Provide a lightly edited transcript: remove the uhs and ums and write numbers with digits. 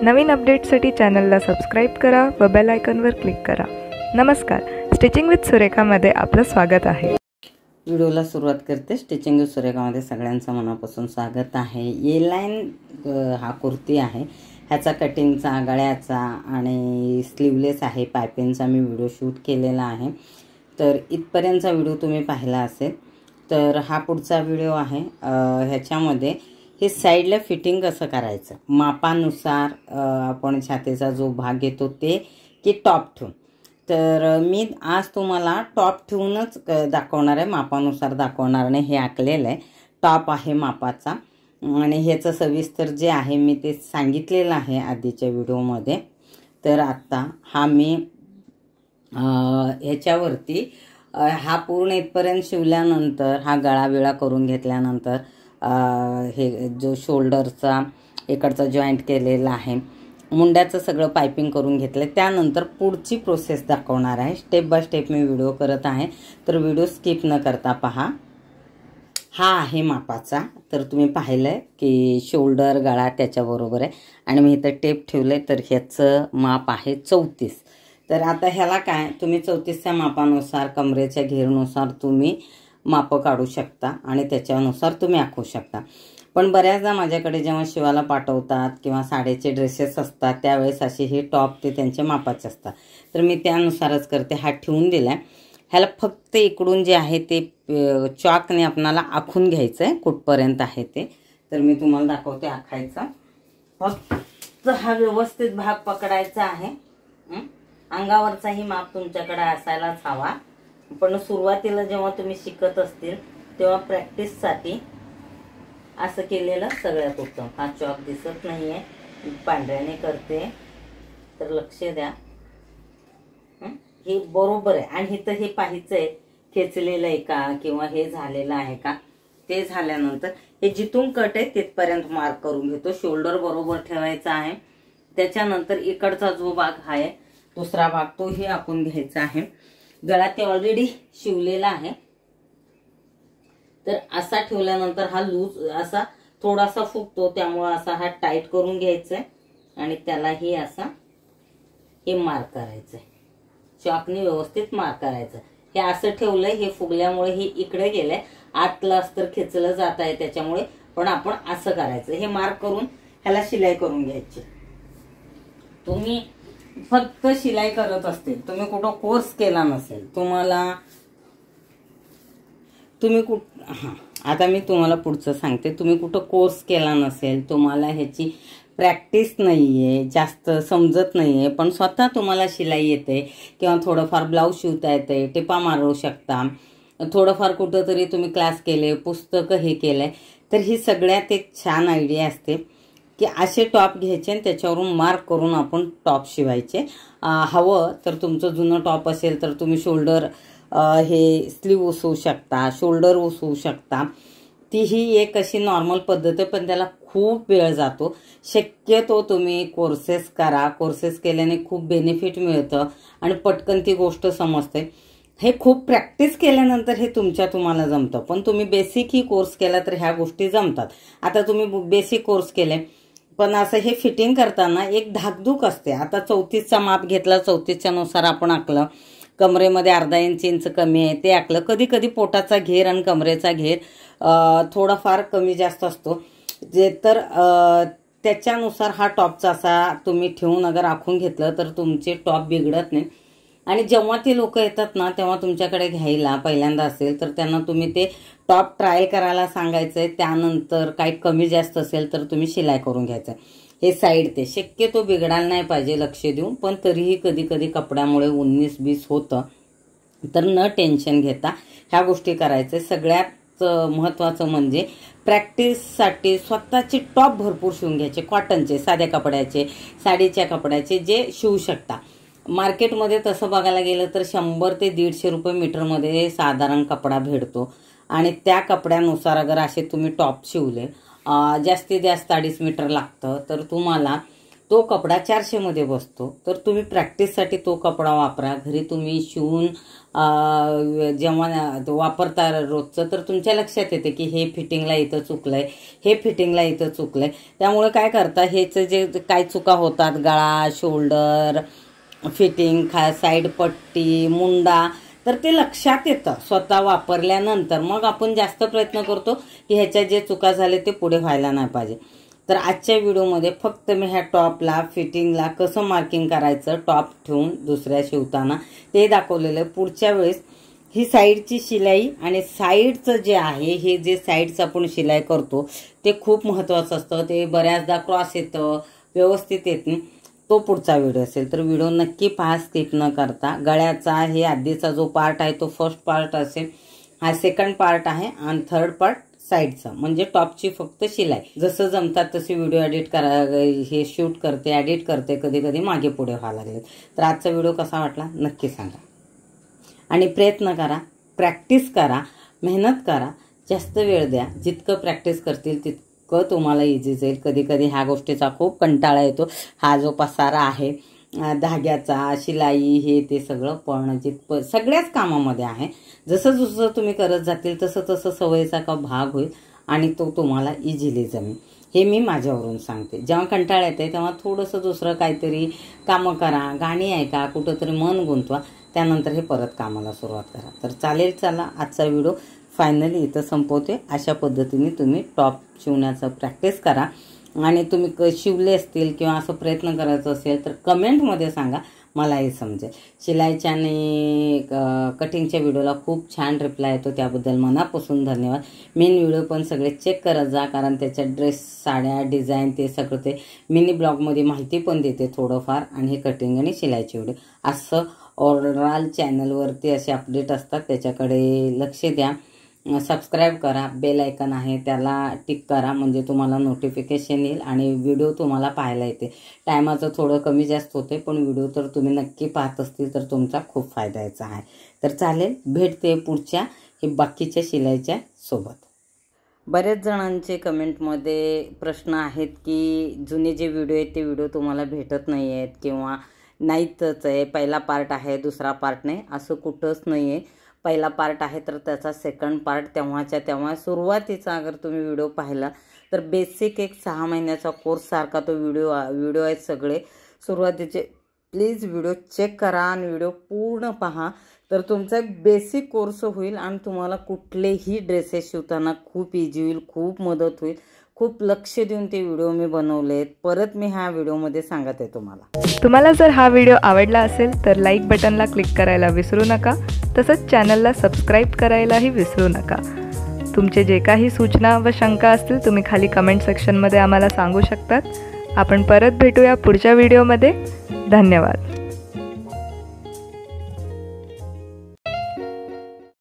नवीन अपडेट्ससाठी चॅनलला सबस्क्राईब करा व बेल आयकॉनवर क्लिक करा। नमस्कार, स्टिचिंग विथ सुरेखामध्ये आपलं स्वागत आहे। व्हिडिओला सुरुवात करते। स्टिचिंग विथ सुरेखामध्ये सगळ्यांचं मनापासून स्वागत आहे। ए लाईन हा कुर्ती आहे, ह्याचा कटिंगचा, गळ्याचा आणि स्लीवलेस आहे, पायपिंगचा मी व्हिडिओ शूट केलेला आहे। तर इथपर्यंतचा व्हिडिओ तुम्ही पाहिला असेल। तर हा पुढचा व्हिडिओ आहे। ह्याच्यामध्ये हे साईडला फिटिंग कसं करायचं, मापानुसार आपण छातीचा जो भाग घेतो ते की टॉप ठेवून। तर मी आज तुम्हाला टॉप ठेवूनच दाखवणार आहे, मापानुसार दाखवणार नाही। हे आखलेलं आहे, टॉप आहे मापाचा आणि ह्याचं सविस्तर जे आहे मी ते सांगितलेलं आहे आधीच्या व्हिडिओमध्ये। तर आता हा मी ह्याच्यावरती हा पूर्ण इथपर्यंत शिवल्यानंतर हा गळा बिळा करून घेतल्यानंतर हे जो शोल्डरचा इकडचा जॉईंट केलेला आहे, मुंड्याचं सगळं पायपिंग करून घेतलं। त्यानंतर पुढची प्रोसेस दाखवणार आहे, step by step me video करत आहे। तर व्हिडिओ स्किप न करता पहा। हा आहे मापाचा, तर तुम्ही पाहिलंय की शोल्डर गळा त्याच्याबरोबर आहे आणि मी इथं टेप ठेवलंय। तर ह्याचं माप आहे 34। तर आता ह्याला काय तुम्ही 34च्या मापानुसार कमरेच्या घेरनुसार तुम्ही माप काढू शकता आणि त्याच्यानुसार तुम्ही आखू शकता। पण बऱ्याचदा माझ्याकडे जेव्हा शिवायला पाठवतात किंवा साडीचे ड्रेसेस असतात त्यावेळेस असे हे टॉप ते त्यांच्या मापाचे असतात, तर मी त्यानुसारच करते। हा ठेवून दिलाय, ह्याला फक्त इकडून जे आहे ते चॉकने आपणाला आखून घ्यायचं आहे कुठपर्यंत आहे ते। तर मी तुम्हाला दाखवते आखायचा। फक्त हा व्यवस्थित भाग पकडायचा आहे। अंगावरचाही माप तुमच्याकडे असायलाच हवा, पण सुरुवातीला जेव्हा तुम्ही शिकत असतील तेव्हा प्रॅक्टिससाठी असं केलेलं सगळ्यात उत्तम। हा चॉक दिसत नाहीये, पांढऱ्याने करते, तर लक्ष द्या। हे बरोबर आहे आणि इथं हे पाहायचंय खेचलेलं आहे का किंवा हे झालेलं आहे का। ते झाल्यानंतर हे जिथून कट आहे तिथपर्यंत मार्क करून घेतो। शोल्डर बरोबर ठेवायचा आहे। त्याच्यानंतर इकडचा जो भाग आहे दुसरा भाग तोही आखून घ्यायचा आहे। गळा ते ऑलरेडी शिवलेला आहे, तर असा ठेवल्यानंतर हा लूज असा थोडासा फुगतो, त्यामुळे असा हा टाईट करून घ्यायचा आहे आणि त्यालाही असा हे मार्क करायचंय, चॉकने व्यवस्थित मार्क करायचं। हे असं ठेवलंय, हे फुगल्यामुळे हे इकडे गेलंय, आतलं अस्तर खेचलं जात आहे त्याच्यामुळे, पण आपण असं करायचं। हे मार्क करून ह्याला शिलाई करून घ्यायची। तुम्ही फक्त शिलाई करत असतील, तुम्ही कुठं कोर्स केला नसेल, आता मी तुम्हाला पुढचं सांगते। तुम्ही कुठं कोर्स केला नसेल, तुम्हाला ह्याची प्रॅक्टिस नाहीये, जास्त समजत नाहीये, पण स्वतः तुम्हाला शिलाई येते किंवा थोडंफार ब्लाऊज शिवता येते, टिपा मारू शकता, थोडंफार कुठं तरी तुम्ही क्लास केले, पुस्तकं हे केलंय, तर ही सगळ्यात एक छान आयडिया असते की असे टॉप घ्यायचे आणि त्याच्यावरून मार्क करून आपण टॉप शिवायचे। हवं तर तुमचं जुनं टॉप असेल तर तुम्ही शोल्डर हे स्लीव उसवू शकता, शोल्डर उसवू शकता। तीही एक अशी नॉर्मल पद्धत आहे, पण त्याला खूप वेळ जातो। शक्यतो तुम्ही कोर्सेस करा, कोर्सेस केल्याने खूप बेनिफिट मिळतं आणि पटकन ती गोष्ट समजते। हे खूप प्रॅक्टिस केल्यानंतर हे तुम्हाला जमतं, पण तुम्ही बेसिक ही कोर्स केला तर ह्या गोष्टी जमतात। आता तुम्ही बेसिक कोर्स केले, पण असं हे फिटिंग करताना एक धाकधूक असते। आता 34चा माप घेतला, 34च्या नुसार आपण आखलं, कमरेमध्ये अर्धा इंच कमी आहे ते आखलं। कधी कधी पोटाचा घेर आणि कमरेचा घेर थोडाफार कमी जास्त असतो, जे तर त्याच्यानुसार हा टॉपचा असा तुम्ही ठेवून अगर आखून घेतलं तर तुमचे टॉप बिघडत नाही। आणि जेव्हा ते लोक येतात ना तेव्हा तुमच्याकडे घ्यायला पहिल्यांदा असेल तर त्यांना तुम्ही ते टॉप ट्रायल करायला सांगायचंय। त्यानंतर काही कमी जास्त असेल तर तुम्ही शिलाई करून घ्यायचं। हे साईड ते शक्यतो बिघडायला नाही पाहिजे, लक्ष देऊन, पण तरीही कधी कधी कपड्यामुळे 19-20 होतं, तर न टेन्शन घेता ह्या गोष्टी करायचे। सगळ्यात महत्त्वाचं म्हणजे प्रॅक्टिससाठी स्वतःचे टॉप भरपूर शिवून घ्यायचे, कॉटनचे, साध्या कपड्याचे, साडीच्या कपड्याचे जे शिवू शकता। मार्केटमध्ये तसं बघायला गेलं तर 100 ते 150 रुपये मीटरमध्ये साधारण कपडा भेटतो आणि त्या कपड्यानुसार अगर असे तुम्ही टॉप शिवले, जास्तीत जास्त 2.5 मीटर लागतं, तर तुम्हाला तो कपडा 400 मध्ये बसतो. तर तुम्ही प्रॅक्टिससाठी तो कपडा वापरा. घरी तुम्ही शिवून जेव्हा वापरता रोजचं तर तुमच्या लक्षात येते की हे फिटिंगला इथं चुकलंय, हे फिटिंगला इथं चुकलंय. त्यामुळे काय करता, हेचं जे काय चुका होतात, गळा, शोल्डर फिटिंग, साईड पट्टी, मुंडा, तर ते लक्षात येतं स्वतः वापरल्यानंतर. मग आपण जास्त प्रयत्न करतो की ह्याच्या जे चुका झाले ते पुढे व्हायला नाही पाहिजे. तर आजच्या व्हिडिओमध्ये फक्त मी ह्या टॉपला फिटिंगला कसं मार्किंग करायचं टॉप ठेवून दुसऱ्या शिवताना ते दाखवलेलं आहे. पुढच्या वेळेस ही साईडची शिलाई आणि साईडचं जे आहे, हे जे साईडचं आपण शिलाई करतो ते खूप महत्त्वाचं असतं. ते बऱ्याचदा क्रॉस येतं, व्यवस्थित येत नाही. तो पुढचा व्हिडिओ असेल तर व्हिडिओ नक्की पहा, स्किप न करता. गळ्याचा हे आधीचा जो पार्ट आहे तो फर्स्ट पार्ट असेल, हा सेकंड पार्ट आहे आणि थर्ड पार्ट साईडचा, म्हणजे टॉपची फक्त शिलाई. जसं जमतात तसे व्हिडिओ एडिट करा, हे शूट करते, एडिट करते, कधी कधी मागे पुढे व्हायला लागले. तर आजचा व्हिडिओ कसा वाटला नक्की सांगा आणि प्रयत्न करा, प्रॅक्टिस करा, मेहनत करा, जास्त वेळ द्या. जितकं प्रॅक्टिस करतील तितकं तुम्हाला इझी जाईल. कधी कधी ह्या गोष्टीचा खूप कंटाळा येतो, हा जो पसारा आहे धाग्याचा, शिलाई, हे ते सगळं, पण जितकं सगळ्याच कामामध्ये आहे. जसं जसं तुम्ही करत जातील तसं तसं सवयीचा का भाग होईल आणि तो तुम्हाला इझिली जमेल. हे मी माझ्यावरून सांगते. जेव्हा कंटाळा येते तेव्हा थोडंसं दुसरं काहीतरी कामं करा, गाणी ऐका, कुठंतरी मन गुंतवा, त्यानंतर हे परत कामाला सुरुवात करा. तर चालेल, चला आजचा व्हिडिओ फायनली इथं संपवते. अशा पद्धतीने तुम्ही टॉप शिवण्याचं प्रॅक्टिस करा आणि तुम्ही शिवले असतील किंवा असं प्रयत्न करायचं असेल तर कमेंटमध्ये सांगा, मलाही समजेल. शिलाईच्या आणि कटिंगच्या व्हिडिओला खूप छान रिप्लाय येतो, त्याबद्दल मनापासून धन्यवाद. मेन व्हिडिओ पण सगळे चेक करत जा, कारण त्याच्या ड्रेस, साड्या, डिझाईन ते सगळं ते मिनी ब्लॉगमध्ये माहिती पण देते थोडंफार. आणि हे कटिंग आणि शिलाईचे व्हिडिओ असं ओव्हरऑल चॅनलवरती असे अपडेट असतात, त्याच्याकडे लक्ष द्या. सबस्क्राईब करा, बेल आयकन आहे त्याला टिक करा, म्हणजे तुम्हाला नोटिफिकेशन येईल आणि व्हिडिओ तुम्हाला पाहायला येते. टायमाचं थोडं कमी जास्त होते, पण व्हिडिओ तर तुम्ही नक्की पाहत असतील तर तुमचा खूप फायदा यायचा आहे. तर चालेल, भेटते पुढच्या हे बाकीच्या शिलाईच्या सोबत. बरेच जणांचे कमेंटमध्ये प्रश्न आहेत की जुने जे व्हिडिओ आहेत ते व्हिडिओ तुम्हाला भेटत नाही आहेत किंवा नाहीतच आहे, पहिला पार्ट आहे दुसरा पार्ट नाही, असं कुठंच नाही आहे. पहिला पार्ट आहे तर त्याचा सेकंड पार्ट तेव्हाच्या तेव्हा सुरुवातीचा अगर तुम्ही व्हिडिओ पाहिला तर बेसिक एक 6 महिन्याचा कोर्स सारखा तो व्हिडिओ आहेत सगळे सुरुवातीचे. प्लीज व्हिडिओ चेक करा आणि व्हिडिओ पूर्ण पहा, तर तुमचा एक बेसिक कोर्स होईल आणि तुम्हाला कुठलेही ड्रेसेस शिवताना खूप इझी होईल, खूप मदत होईल. खूप लक्ष देऊन ते व्हिडिओ मी बनवलेत. परत मी ह्या व्हिडिओमध्ये सांगत आहे तुम्हाला जर हा व्हिडिओ आवडला असेल तर लाईक बटनला क्लिक करायला विसरू नका. तसंच चॅनलला सबस्क्राईब करायलाही विसरू नका. तुमचे जे काही सूचना व शंका असतील तुम्ही खाली कमेंट सेक्शनमध्ये आम्हाला सांगू शकतात. आपण परत भेटूया पुढच्या व्हिडिओमध्ये. धन्यवाद.